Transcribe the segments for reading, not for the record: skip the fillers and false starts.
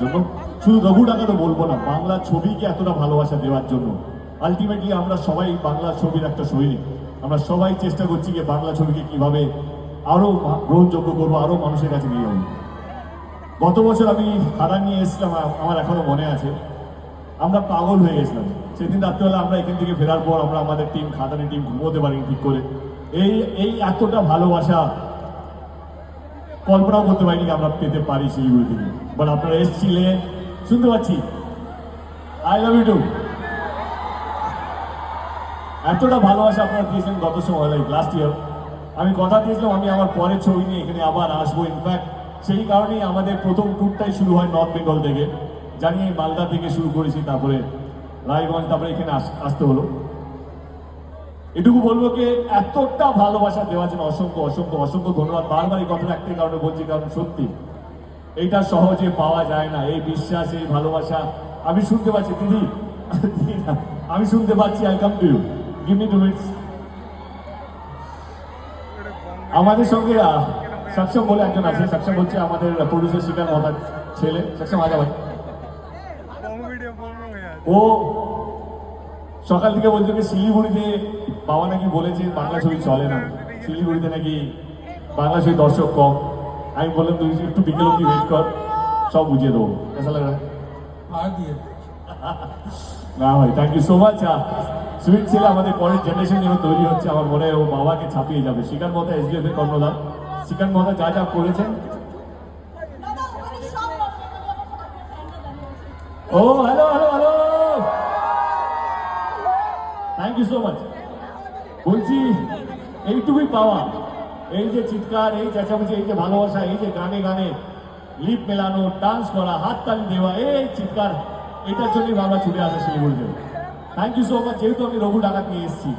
জন্য, শুধু রঘু ডাকাতে বলবো না, বাংলা ছবিকে এতটা ভালোবাসা দেওয়ার জন্য। আলটিমেটলি আমরা সবাই বাংলা ছবির একটা সৈনিক, আমরা সবাই চেষ্টা করছি যে বাংলা ছবিকে কিভাবে আরো গ্রহণযোগ্য করবো, আরো মানুষের কাছে নিয়ে যাবো। গত বছর আমি খাদান নিয়ে এসেছিলাম, আমার এখনো মনে আছে, আমরা পাগল হয়ে গেছিলাম। সেদিন রাত্রেবেলা আমরা এখান থেকে ফেরার পর আমরা আমাদের টিম, খাদানের টিম ঘুমোতে পারিনি ঠিক করে। এই এতটা ভালোবাসা কল্পনাও করতে পারিনি আমরা পেতে পারি শিলিগুড়ি থেকে। বাট আপনারা এসেছিলেন, শুনতে পাচ্ছি, আই লাভ ইউ টু। এতটা ভালোবাসা আপনারা দিয়েছেন গত সময়, লাইক লাস্ট ইয়ার আমি কথা দিয়েছিলাম আমি আমার পরের ছবি নিয়ে এখানে আবার আসবো। ইনফ্যাক্ট সেই কারণেই আমাদের প্রথম ট্যুরটাই শুরু হয় নর্থ বেঙ্গল থেকে। জানি এই মালদা থেকে শুরু করেছি, তারপরে রায়গঞ্জ, তারপরে এখানে আসতে হলো। এটুকু বলবো যে এতটা ভালোবাসা দেওয়ার জন্য অসংখ্য অসংখ্য অসংখ্য ধন্যবাদ। বারবার এই কথাটা একটাই কারণে বলছি, কারণ সত্যি এইটা সহজে পাওয়া যায় না, এই বিশ্বাস, এই ভালোবাসা। আমি শুনতে পাচ্ছি দিদি, আমি শুনতে পাচ্ছি, I come to you, give me 2 minutes. আমাদের সঙ্গে সক্ষম বলে একজন আছে, সক্ষম হচ্ছে আমাদের প্রডিউসার শিকার মহাদার ছেলে। সক্ষম আজা ভাই, ও সকাল থেকে বলছে যে শিলিগুড়িতে বাবা নাকি বলেছে বাংলা ছবি চলে না, শিলিগুড়িতে নাকি বাংলা ছবি দর্শক কম। আমি বললাম তুই একটু বিকেল অব্দি ওয়েট কর, সব বুঝিয়ে দেবো। কেসা লাগা না ভাই, thank you so much. Sweet ছেলে আমাদের পরের জেনারেশন যেন তৈরি হচ্ছে, আমার মনে হয় ও বাবাকে ছাপিয়ে যাবে। শিকার মহতা, এসডিএফ এর কর্ণধার শিকার মহতা যা যা করেছেন। ও hello hello hello, thank you so much. বলছি এইটুকুই পাওয়া, এই যে চিৎকার, এই চেঁচামেচি, এই যে ভালোবাসা, এই যে গানে গানে লিপ মেলানো, ডান্স করা, হাততালি দেওয়া, এই চিৎকার, এটার জন্যই বাংলা ছুটে আসে শিলিগুড়িতে। Thank you so much. যেহেতু আমি রঘু ডাকাত নিয়ে এসেছি,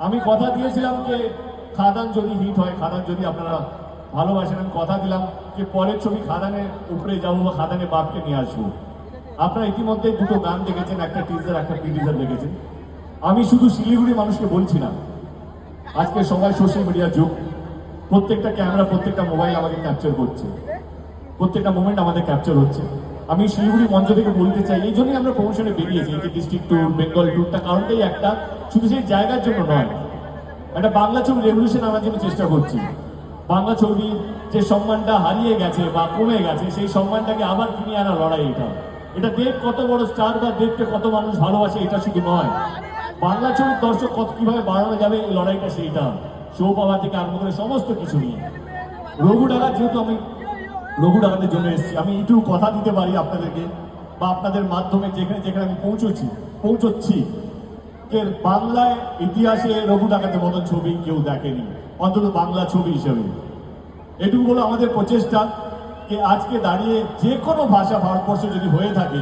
আমি কথা দিয়েছিলাম যে খাদান যদি হিট হয়, খাদান যদি আপনারা ভালোবাসেন, আমি কথা দিলাম যে পরের ছবি খাদানের উপরে যাবো বা খাদানের বাপকে নিয়ে আসবো। আপনারা ইতিমধ্যে দুটো গান দেখেছেন, একটা টিজার, একটা প্রি-টিজার দেখেছেন। আমি শুধু শিলিগুড়ি মানুষকে বলছি না, আজকে সবাই সোশ্যাল মিডিয়ার যুগ, প্রত্যেকটা ক্যামেরা, প্রত্যেকটা মোবাইল আমাকে ক্যাপচার করছে, প্রত্যেকটা মোমেন্ট আমাদের ক্যাপচার হচ্ছে। আমি শিলিগুড়ি মঞ্চ থেকে বলতে চাই, এই জন্যই আমরা প্রমোশনে বেরিয়েছি, এই যে ডিস্ট্রিক্ট ট্যুর, বেঙ্গল ট্যুরটা, কারণটাই একটা, শুধু সেই জায়গার জন্য নয়, একটা বাংলা ছবি রেভলিউশন আনার জন্য চেষ্টা করছি। বাংলা ছবি যে সম্মানটা হারিয়ে গেছে বা কমে গেছে, সেই সম্মানটাকে আবার ফিরিয়ে আনার লড়াই এটা। এটা দেব কত বড় স্টার বা দেবকে কত মানুষ ভালোবাসে, এটা শুধু নয়, বাংলা ছবির দর্শক কত কিভাবে বাড়ানো যাবে, এই লড়াইটা সেইটা। শো পাওয়া থেকে আরম্ভ করে সমস্ত কিছু নিয়ে রঘু ডাকাত, যেহেতু আমি রঘু ডাকাতের জন্য এসেছি, আমি একটু কথা দিতে পারি আপনাদেরকে বা আপনাদের মাধ্যমে যেখানে যেখানে আমি পৌঁছচ্ছি যে বাংলায় ইতিহাসে রঘু ডাকাতের মতন ছবি কেউ দেখেনি, অন্তত বাংলা ছবি হিসেবে। এটুকু হলো আমাদের প্রচেষ্টা যে আজকে দাঁড়িয়ে যে কোনো ভাষা ভারতবর্ষে যদি হয়ে থাকে,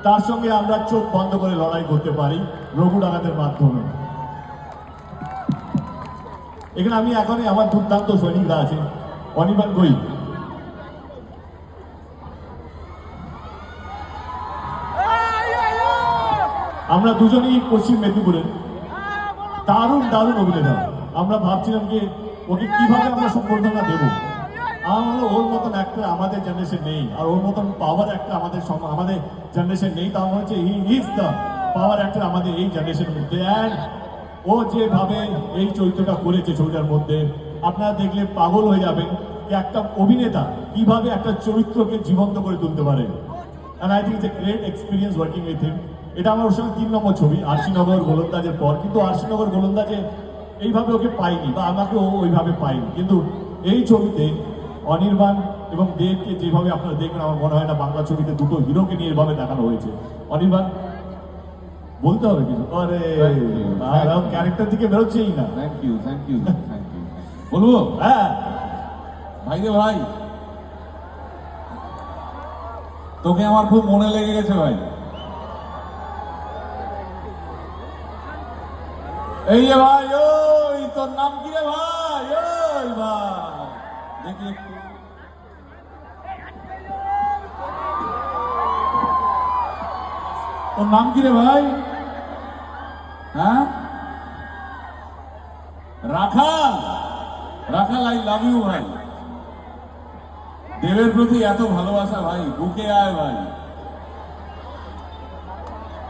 তার সঙ্গে আমরা চোখ বন্ধ করে লড়াই করতে পারি রঘু ডাকাতের মাধ্যমে। এখানে আমি এখনই আমার দুর্দান্ত সৈনিকরা আছে, অনির্বাণ গই, আমরা দুজনেই পশ্চিম মেদিনীপুরের দারুণ দারুণ অভিনেতা। আমরা ভাবছিলাম যে ওকে কিভাবে আমরা সম্বর্ধনা দেবো। আমার ওর মতন একটা আমাদের জেনারেশন নেই, আর ওর মতন পাওয়ার একটা আমাদের জেনারেশন নেই। তা হচ্ছে হি ইজ দ্য পাওয়ার একটা আমাদের এই জেনারেশনের মধ্যে। অ্যান্ড ও যেভাবে এই চরিত্রটা করেছে ছবিটার মধ্যে, আপনারা দেখলে পাগল হয়ে যাবেন যে একটা অভিনেতা কিভাবে একটা চরিত্রকে জীবন্ত করে তুলতে পারে। And I think it's a great experience working with him. এটা আমার ওর সঙ্গে 3 নম্বর ছবি, আরশিনগর গোলন্দাজের পর। কিন্তু আরশিনগর গোলন্দাজে এইভাবে ওকে পাইনি বা আমাকে ও ওইভাবে পাইনি, কিন্তু এই ছবিতে অনির্বাণ এবং দেবকে যেভাবে আপনারা দেখবেন, আমার মনে হয় না বাংলা ছবিতে দুটো হিরোকে নিয়ে এভাবে দেখানো হয়েছে। অনির্বাণ বলতে হবে কিছু, আরে ক্যারেক্টার দিকে বেরোচ্ছেই না। থ্যাংক ইউ বলবো। হ্যাঁ ভাই রে ভাই, তোকে আমার খুব মনে লেগে গেছে ভাই। এই যে ভাই, ওই তোর নাম কি রে ভাই? ওই ভাই দেখি একটু, তোর নাম কি রে ভাই? হ্যাঁ, রাখাল। রাখাল, আই লাভ ইউ ভাই। দেবের প্রতি এত ভালোবাসা ভাই, বুকে আয় ভাই,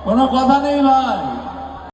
কোনো কথা নেই ভাই।